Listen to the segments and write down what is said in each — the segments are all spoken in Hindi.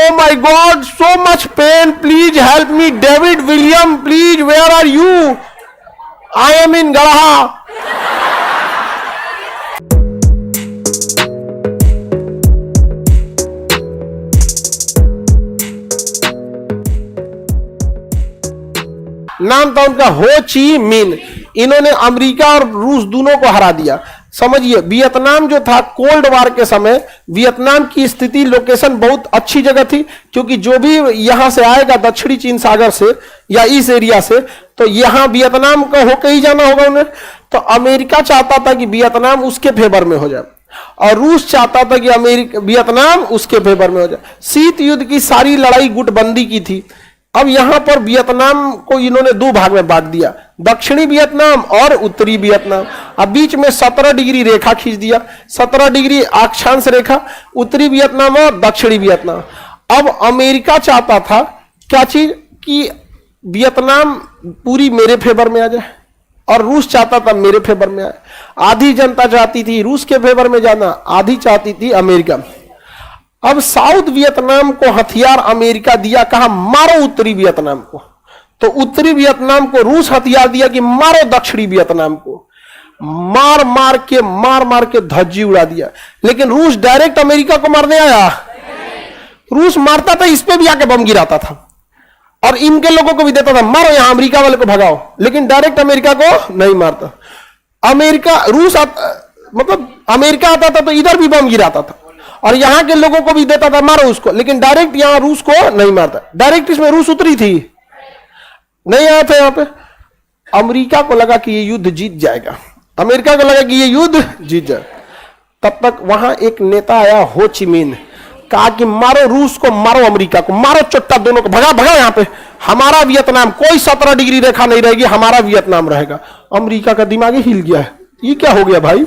Oh my God, so much pain. Please help me. David William, please, where are you? I am in Garaha. नाम था उनका हो ची मिन। इन्होंने अमेरिका और रूस दोनों को हरा दिया। समझिए, वियतनाम जो था कोल्ड वार के समय, वियतनाम की स्थिति लोकेशन बहुत अच्छी जगह थी, क्योंकि जो भी यहां से आएगा दक्षिणी चीन सागर से या इस एरिया से, तो यहां वियतनाम का होकर ही जाना होगा उन्हें। तो अमेरिका चाहता था कि वियतनाम उसके फेवर में हो जाए, और रूस चाहता था कि वियतनाम उसके फेवर में हो जाए। शीत युद्ध की सारी लड़ाई गुटबंदी की थी। अब यहां पर वियतनाम को इन्होंने दो भाग में बांट दिया, दक्षिणी वियतनाम और उत्तरी वियतनाम। अब बीच में 17 डिग्री रेखा खींच दिया, 17 डिग्री अक्षांश रेखा, उत्तरी वियतनाम और दक्षिणी वियतनाम। अब अमेरिका चाहता था क्या चीज, कि वियतनाम पूरी मेरे फेवर में आ जाए, और रूस चाहता था मेरे फेवर में आए। आधी जनता चाहती थी रूस के फेवर में जाना, आधी चाहती थी अमेरिका। अब साउथ वियतनाम को हथियार अमेरिका दिया, कहा मारो उत्तरी वियतनाम को। तो उत्तरी वियतनाम को रूस हथियार दिया कि मारो दक्षिणी वियतनाम को। मार मार के धज्जी उड़ा दिया। लेकिन रूस डायरेक्ट अमेरिका को मारने आया? रूस मारता था, इस पे भी आके बम गिराता था, और इनके लोगों को भी देता था मारो यहां अमेरिका वाले को भगाओ, लेकिन डायरेक्ट अमेरिका को नहीं मारता। मतलब अमेरिका आता था तो इधर भी बम गिराता था, और यहां के लोगों को भी देता था मारो उसको, लेकिन डायरेक्ट यहां रूस को नहीं मारता। डायरेक्ट इसमें रूस उतरी थी, नहीं आया था यहां पे। अमेरिका को लगा कि ये युद्ध जीत जाएगा, अमेरिका को लगा कि ये युद्ध जीत जाए। तब तक वहां एक नेता आया हो ची मिन, कहा कि मारो रूस को, मारो अमेरिका को, मारो चुट्टा दोनों को, भगा भगा यहां पे। हमारा वियतनाम, कोई 17 डिग्री रेखा नहीं रहेगी, हमारा वियतनाम रहेगा। अमेरिका का दिमाग ही हिल गया है, ये क्या हो गया भाई।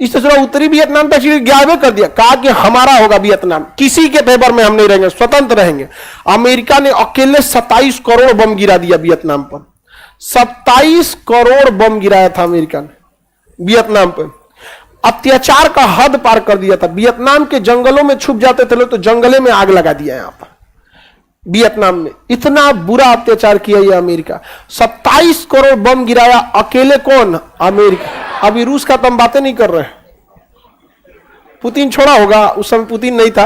इस तरह उत्तरी वियतनाम तक गायब कर दिया, कहा कि हमारा होगा वियतनाम, किसी के फेवर में हम नहीं रहेंगे, स्वतंत्र रहेंगे। अमेरिका ने अकेले 27 करोड़ बम गिरा दिया वियतनाम पर। 27 करोड़ बम गिराया था अमेरिका ने वियतनाम पर। अत्याचार का हद पार कर दिया था। वियतनाम के जंगलों में छुप जाते थे लोग, तो जंगले में आग लगा दिया यहां पर वियतनाम में। इतना बुरा अत्याचार किया ये अमेरिका। 27 करोड़ बम गिराया अकेले, कौन? अमेरिका। अभी रूस का तो हम बातें नहीं कर रहे। पुतिन छोड़ा होगा, उस समय पुतिन नहीं था।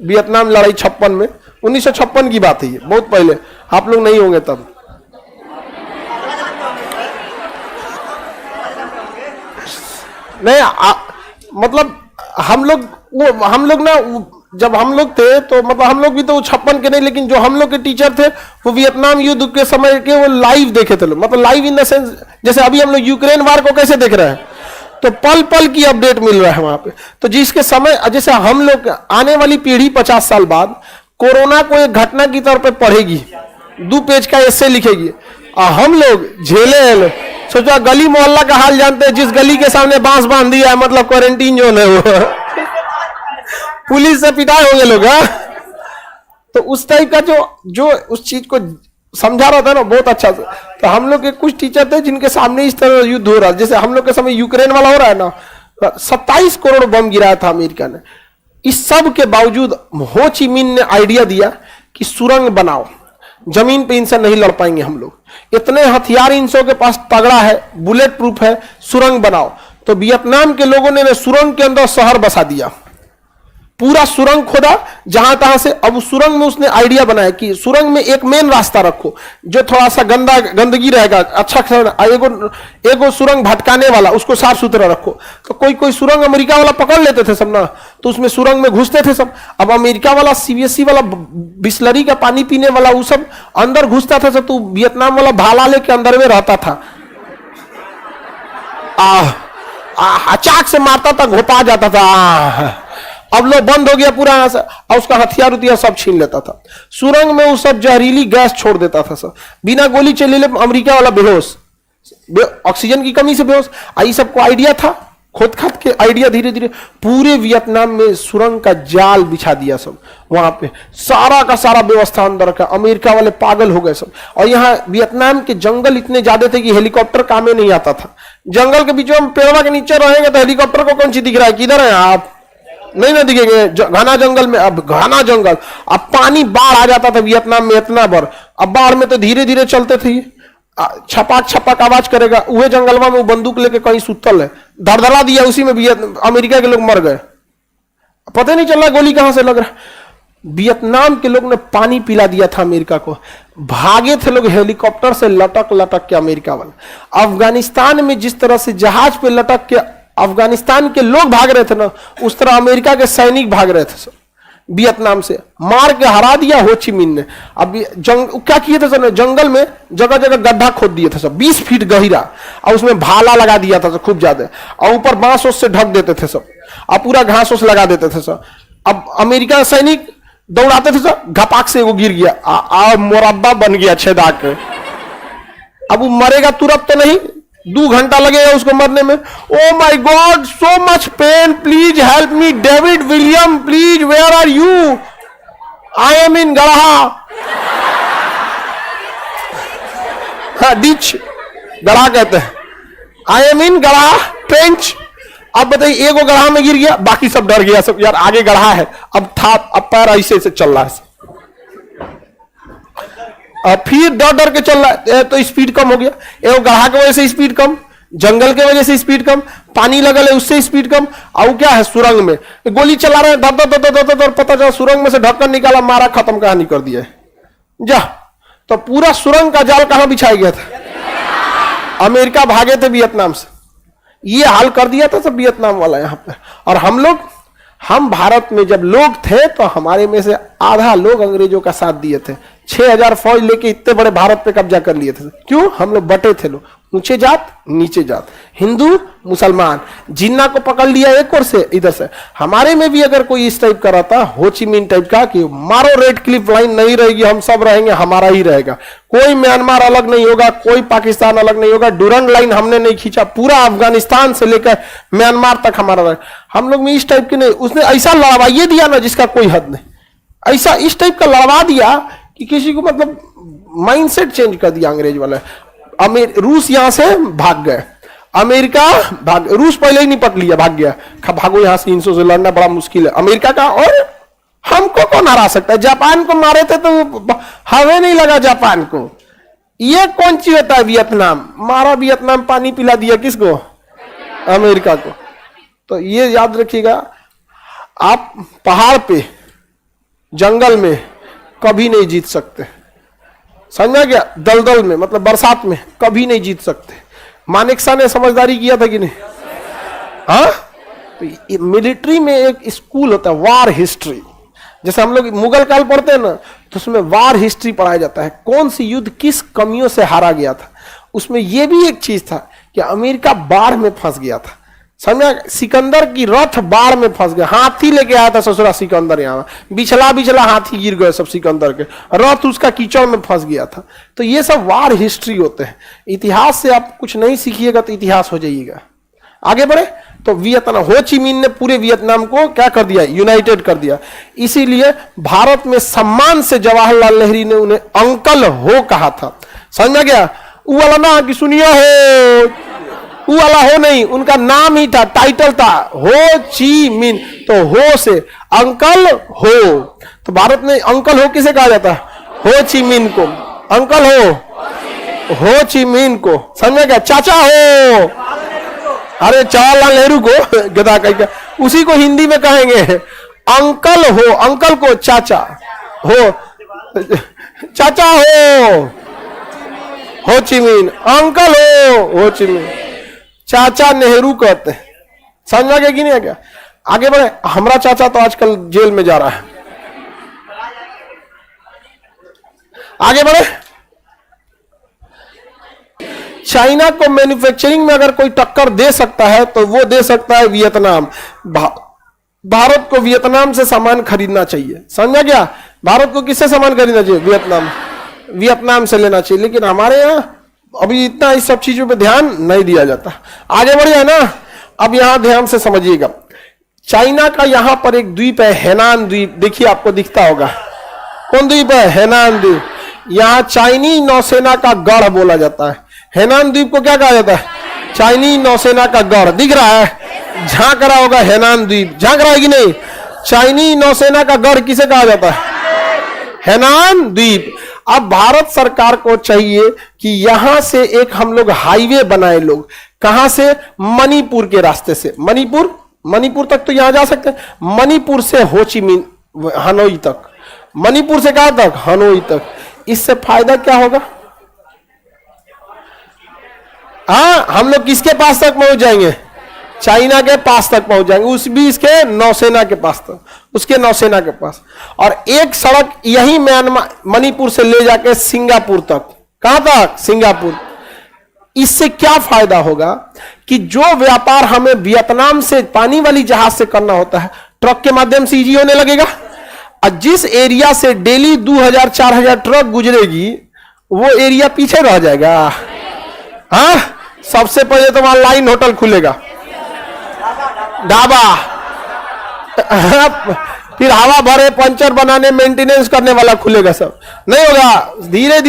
वियतनाम लड़ाई 56 में, 1956 की बात है ये, बहुत पहले, आप लोग नहीं होंगे तब। नहीं मतलब हम लोग ना, जब हम लोग थे तो मतलब हम लोग भी तो 56 के नहीं, लेकिन जो हम लोग के टीचर थे वो वियतनाम युद्ध के समय के वो लाइव देखे थे लोग। मतलब लाइव इन द सेंस, जैसे अभी हम लोग यूक्रेन वार को कैसे देख रहे हैं, तो पल पल की अपडेट मिल रहा है वहां पे। तो जिसके समय, जैसे हम लोग आने वाली पीढ़ी 50 साल बाद कोरोना को एक घटना की तौर पर पढ़ेगी, 2 पेज का एस्से लिखेगी, और हम लोग झेले। सोचा गली मोहल्ला का हाल जानते हैं, जिस गली के सामने बांस बांध दिया है मतलब क्वारंटीन जोन है वो, पुलिस से पिटाए होंगे लोग। तो उस टाइप का जो उस चीज को समझा रहा था ना बहुत अच्छा से। तो हम लोग के कुछ टीचर थे जिनके सामने इस तरह युद्ध हो रहा है, जैसे हम लोग के समय यूक्रेन वाला हो रहा है ना। 27 करोड़ बम गिराया था अमेरिका ने। इस सब के बावजूद हो ची मिन ने आइडिया दिया कि सुरंग बनाओ, जमीन पे इनसे नहीं लड़ पाएंगे हम लोग, इतने हथियार इन सब के पास तगड़ा है, बुलेट प्रूफ है, सुरंग बनाओ। तो वियतनाम के लोगों ने सुरंग के अंदर शहर बसा दिया, पूरा सुरंग खोदा जहां तहां से। अब उस सुरंग में उसने आइडिया बनाया कि सुरंग में एक मेन रास्ता रखो जो थोड़ा सा गंदगी रहेगा, अच्छा एगो सुरंग भटकाने वाला, उसको साफ सुथरा रखो। तो कोई सुरंग अमेरिका वाला पकड़ लेते थे सब ना, तो उसमें सुरंग में घुसते थे सब। अब अमेरिका वाला सीबीएसई वाला बिस्लरी का पानी पीने वाला वो सब अंदर घुसता था, तो वियतनाम वाला भाला लेके अंदर में रहता था, अचाक से मारता था, घोपा जाता था। अब लोग बंद हो गया पूरा, और उसका हथियार उतियार सब छीन लेता था। सुरंग में वो सब जहरीली गैस छोड़ देता था सब, बिना गोली चले अमेरिका वाला बेहोश, ऑक्सीजन की कमी से बेहोश। आई सबको आइडिया था, खोद खाद के आइडिया धीरे धीरे पूरे वियतनाम में सुरंग का जाल बिछा दिया सब। वहां पे सारा का सारा व्यवस्था अंदर का। अमेरिका वाले पागल हो गए सब। और यहाँ वियतनाम के जंगल इतने ज्यादा थे कि हेलीकॉप्टर काम में नहीं आता था। जंगल के बीच में पेड़वा के नीचे रहेंगे तो हेलीकॉप्टर को कौन सी दिख रहा है, किधर है आप? नहीं ना दिखेंगे, घना जंगल में, अब घना जंगल, अब पानी बाढ़ आ जाता था वियतनाम में इतना बार, अब बाढ़ में तो धीरे धीरे चलते थे, छपाक छपाक आवाज करेगा, वह जंगलवा में वो बंदूक लेके कहीं सुतल है, धड़धड़ा दिया, उसी में अमेरिका के लोग मर गए, पता नहीं चल रहा गोली कहां से लग रहा। वियतनाम के लोग ने पानी पिला दिया था अमेरिका को, भागे थे लोग हेलीकॉप्टर से लटक लटक के अमेरिका वाले। अफगानिस्तान में जिस तरह से जहाज पे लटक के अफगानिस्तान के लोग भाग रहे थे ना, उस तरह अमेरिका के सैनिक भाग रहे थे सब, वियतनाम से मार के हरा दिया हो ची मिन ने। अब क्या किए थे सर, जंगल में जगह जगह गड्ढा खोद दिए थे सब 20 फीट गहरा, और उसमें भाला लगा दिया था सब खूब ज्यादा, और ऊपर बांस से ढक देते थे सब, और पूरा घास उस लगा देते थे सब। अब अमेरिका सैनिक दौड़ाते थे सब, घपाक से वो गिर गया, मुरब्बा बन गया छेदा के। अब वो मरेगा तुरंत तो नहीं, 2 घंटा लगेगा उसको मरने में। Oh my god, so much pain, please help me, David William please, where are you, I am in गढ़ा, डिच गढ़ा कहते हैं, आई एम इन गढ़ा ट्रेंच। अब बताइए, एगो गढ़ा में गिर गया, बाकी सब डर गया सब, यार आगे गढ़ा है, अब था, अब पैर ऐसे से चल रहा है, फिर डर डर के चल रहा है, तो स्पीड कम हो गया, एगो गढ़ा की वजह से स्पीड कम, जंगल के वजह से स्पीड कम, पानी लगल है उससे स्पीड कम, और क्या है सुरंग में गोली चला रहे हैं, धर धर धर धर, पता चला सुरंग में से ढक्कन निकाला, मारा, खत्म, कहानी कर दिया जा। तो पूरा सुरंग का जाल कहां बिछाया गया था, अमेरिका भागे थे वियतनाम से, ये हाल कर दिया था सब वियतनाम वाला यहां पे। और हम भारत में जब लोग थे तो हमारे में से आधा लोग अंग्रेजों का साथ दिए थे, 6000 फौज लेके इतने बड़े भारत पे कब्जा कर लिए थे। क्यों? हम लोग बटे थे लोग, ऊंचे जात नीचे जात, हिंदू मुसलमान, जिन्ना को पकड़ लिया एक और से इधर से। हमारे में भी अगर कोई इस टाइप का रहता, हो ची मिन टाइप का, कि मारो रेड क्लिफ लाइन नहीं रहेगी, हम सब रहेंगे, हमारा ही रहेगा, कोई म्यांमार अलग नहीं होगा, कोई पाकिस्तान अलग नहीं होगा, डुरंड लाइन हमने नहीं खींचा, पूरा अफगानिस्तान से लेकर म्यांमार तक हमारा रहेगा। हम लोग में इस टाइप की नहीं, उसने ऐसा लड़वाइए दिया ना जिसका कोई हद नहीं, ऐसा इस टाइप का लड़वा दिया कि किसी को मतलब माइंडसेट चेंज कर दिया अंग्रेज वाले। रूस यहां से भाग गए, अमेरिका भाग, रूस पहले ही निपट लिया, भाग गया, भागो यहां से, 300 से लड़ना बड़ा मुश्किल है अमेरिका का, और हमको कौन हरा सकता है? जापान को मारे थे तो हवे नहीं लगा जापान को, ये कौन सी होता है? वियतनाम मारा, वियतनाम पानी पिला दिया किसको? अमेरिका को। तो ये याद रखिएगा, आप पहाड़ पे जंगल में कभी नहीं जीत सकते, समझा गया? दलदल में मतलब बरसात में कभी नहीं जीत सकते। मानेकशॉ ने समझदारी किया था कि नहीं? हाँ, तो मिलिट्री में एक स्कूल होता है वार हिस्ट्री, जैसे हम लोग मुगल काल पढ़ते हैं ना, तो उसमें वार हिस्ट्री पढ़ाया जाता है, कौन सी युद्ध किस कमियों से हारा गया था। उसमें यह भी एक चीज था कि अमेरिका बाढ़ में फंस गया था, समझा? सिकंदर की रथ बाढ़ में फंस गया, हाथी लेके आया था ससुरा सिकंदर, यहाँ बिछला बिछला हाथी गिर गए सब, सिकंदर के रथ उसका कीचड़ में फंस गया था। तो ये सब वार हिस्ट्री होते हैं, इतिहास से आप कुछ नहीं सीखिएगा तो इतिहास हो जाइएगा। आगे बढ़े तो वियतनाम, हो ची मिन ने पूरे वियतनाम को क्या कर दिया? यूनाइटेड कर दिया। इसीलिए भारत में सम्मान से जवाहरलाल नेहरू ने उन्हें अंकल हो कहा था, समझ में गया? वो वाला ना कि सुनिए हो, वो वाला हो नहीं, उनका नाम ही था, टाइटल था हो ची मिन, तो हो से अंकल हो। तो भारत में अंकल हो किसे कहा जाता है? हो ची मिन को अंकल हो ची मिन को, समझ गया? चाचा हो, अरे जवाहरलाल नेहरू को गदा कह, उसी को हिंदी में कहेंगे अंकल हो, अंकल को चाचा हो, चाचा हो ची मिन, अंकल हो ची मिन, चाचा नेहरू कहते हैं, समझ में गया कि नहीं? क्या आगे बढ़े? हमारा चाचा तो आजकल जेल में जा रहा है। आगे बढ़े, चाइना को मैन्युफैक्चरिंग में अगर कोई टक्कर दे सकता है तो वो दे सकता है वियतनाम। भारत को वियतनाम से सामान खरीदना चाहिए, समझा गया? भारत को किससे सामान खरीदना चाहिए? वियतनाम से लेना चाहिए। लेकिन हमारे यहाँ अभी इतना इस सब चीजों पे ध्यान नहीं दिया जाता। आगे बढ़िए ना, अब यहां ध्यान से समझिएगा, चाइना का यहां पर एक द्वीप है, हेनान द्वीप, देखिए आपको दिखता होगा, कौन द्वीप है? हेनान द्वीप। यहां चाइनीज नौसेना का गढ़ बोला जाता है। हेनान द्वीप को क्या कहा जाता है? चाइनीज नौसेना का गढ़। दिख रहा है? झांक रहा होगा हेनान द्वीप, झांक रहा है कि नहीं? चाइनी नौसेना का गढ़ किसे कहा जाता है? हेनान द्वीप। अब भारत सरकार को चाहिए कि यहां से एक हम लोग हाईवे बनाए, लोग कहां से? मणिपुर के रास्ते से। मणिपुर तक तो यहां जा सकते हैं, मणिपुर से होचिमिन हनोई तक, मणिपुर से कहां तक? हनोई तक। इससे फायदा क्या होगा? हाँ, हम लोग किसके पास तक पहुंच जाएंगे? चाइना के पास तक पहुंच जाएंगे, उस भी इसके नौसेना के पास तक, उसके नौसेना के पास। और एक सड़क यही म्यांमार मणिपुर से ले जाके सिंगापुर तक। कहां तक? सिंगापुर। इससे क्या फायदा होगा कि जो व्यापार हमें वियतनाम से पानी वाली जहाज से करना होता है, ट्रक के माध्यम से इजी होने लगेगा। और जिस एरिया से डेली 2000-4000 ट्रक गुजरेगी, वो एरिया पीछे रह जाएगा। हाँ, सबसे पहले तो वहां लाइन होटल खुलेगा, ढाबा, फिर हवा भरे, पंचर बनाने, मेंटेनेंस करने वाला खुलेगा, सब नहीं होगा। धीरे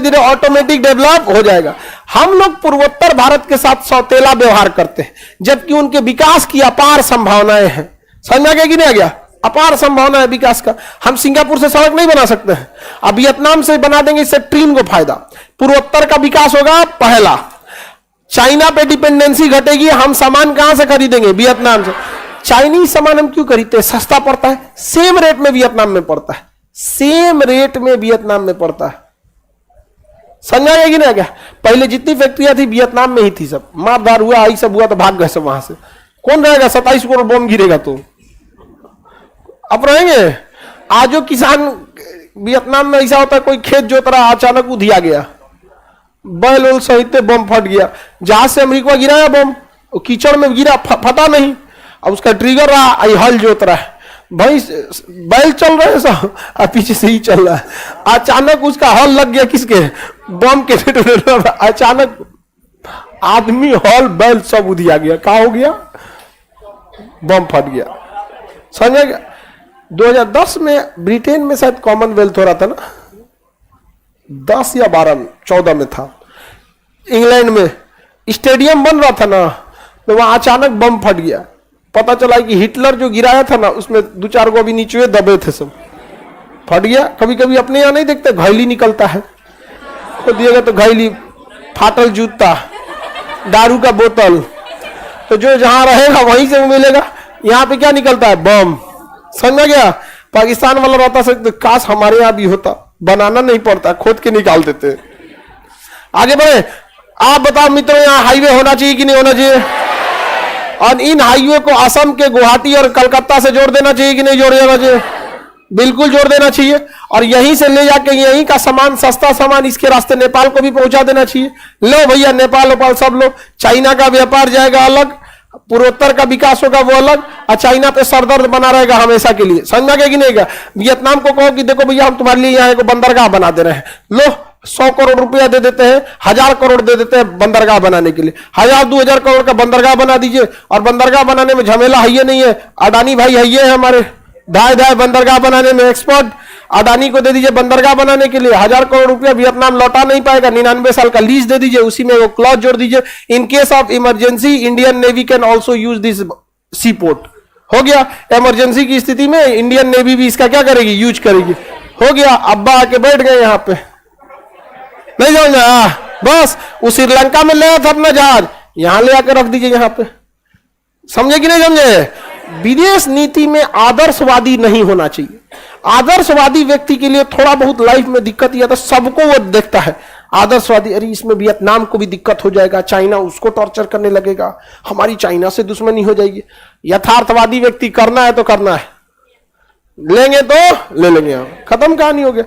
धीरे ऑटोमेटिक डेवलप हो जाएगा। हम लोग पूर्वोत्तर भारत के साथ सौतेला व्यवहार करते हैं, जबकि उनके विकास की अपार संभावनाएं हैं। समझ गया कि नहीं आ गया? अपार संभावना है विकास का। हम सिंगापुर से सड़क नहीं बना सकते हैं, अब वियतनाम से बना देंगे, इससे ट्रेन को फायदा। पूर्वोत्तर का विकास होगा पहला। चाइना पे डिपेंडेंसी घटेगी, हम सामान कहां से खरीदेंगे? वियतनाम से। चाइनीज सामान हम क्यों खरीदते हैं? सस्ता पड़ता है, सेम रेट में वियतनाम में पड़ता है, सेम रेट में वियतनाम में पड़ता है। समझा गया कि नहीं? क्या पहले जितनी फैक्ट्रियां थी वियतनाम में ही थी, सब मारधार हुआ, आई सब हुआ तो भाग गए सब वहां से। कौन रहेगा? 27 करोड़ बम गिरेगा तो अब रहेंगे। आज जो किसान वियतनाम में ऐसा होता है, कोई खेत जोत रहा, अचानक उधिया गया, बैल उल सहित बम फट गया। जहाज से अमेरिका गिराया बम, कीचड़ में गिरा, फटा नहीं, अब उसका ट्रिगर रहा, हल जोत रहा है, भाई बैल चल रहे हैं सब, पीछे से ही चल रहा है। अचानक उसका हल लग गया किसके? बम के। अचानक आदमी, हल, बैल सब उधिया गया। क्या हो गया? बम फट गया। समझ गया? 2010 में ब्रिटेन में शायद कॉमनवेल्थ हो रहा था ना, 10 या 12 14 में था, इंग्लैंड में स्टेडियम बन रहा था ना, तो वहां अचानक बम फट गया। पता चला कि हिटलर जो गिराया था ना, उसमें 2-4 को अभी नीचे दबे थे, सब फट गया। कभी कभी अपने यहाँ नहीं देखते, घायली निकलता है, तो दिएगा तो घायली, फाटल जूता, दारू का बोतल, तो जो जहां रहेगा वहीं से मिलेगा। यहाँ पे क्या निकलता है? बम। समझ गया? पाकिस्तान वाला रहता से तो काश हमारे यहाँ भी होता, बनाना नहीं पड़ता, खोद के निकाल देते। आगे बढ़े। आप बताओ मित्रों, यहाँ हाईवे होना चाहिए कि नहीं होना चाहिए? और इन हाईवे को असम के गुवाहाटी और कलकत्ता से जोड़ देना चाहिए कि नहीं जोड़ देना चाहिए? बिल्कुल जोड़ देना चाहिए। और यहीं से ले जाके यहीं का सामान, सस्ता सामान इसके रास्ते नेपाल को भी पहुंचा देना चाहिए। लो भैया, नेपाल सब लोग, चाइना का व्यापार जाएगा अलग, पूर्वोत्तर का विकास होगा वो अलग, और चाइना पे सरदर्द बना रहेगा हमेशा के लिए। समझा गया कि नहीं? वियतनाम को कहो कि देखो भैया, हम तुम्हारे लिए यहाँ एक बंदरगाह बना दे रहे हैं, लो 100 करोड़ रुपया दे देते हैं, 1000 करोड़ दे देते हैं बंदरगाह बनाने के लिए। 1000-2000 करोड़ का बंदरगाह बना दीजिए। और बंदरगाह बनाने में झमेला है नहीं है, अडानी भाई है हमारे, दाएं बंदरगाह बनाने में एक्सपर्ट। अडानी को दे दीजिए बंदरगाह बनाने के लिए, 1000 करोड़ रुपया वियतनाम लौटा नहीं पाएगा, 99 साल का लीज दे दीजिए, उसी में वो क्लॉज जोड़ दीजिए, in case of emergency Indian Navy can also use this sea port. हो गया। इमरजेंसी की स्थिति में इंडियन नेवी भी इसका क्या करेगी? यूज करेगी। हो गया। अब्बा आके बैठ गए यहाँ पे, नहीं समझा? बस वो श्रीलंका में ले था अपना जहाज, यहां ले आकर रख दीजिए यहाँ पे। समझे कि नहीं समझे? विदेश नीति में आदर्शवादी नहीं होना चाहिए। आदर्शवादी व्यक्ति के लिए थोड़ा बहुत लाइफ में दिक्कत या तो सबको वो देखता है आदर्शवादी, अरे इसमें वियतनाम को भी दिक्कत हो जाएगा, चाइना उसको टॉर्चर करने लगेगा, हमारी चाइना से दुश्मनी हो जाएगी। यथार्थवादी व्यक्ति करना है तो करना है, लेंगे तो ले लेंगे, खत्म कहानी हो गया।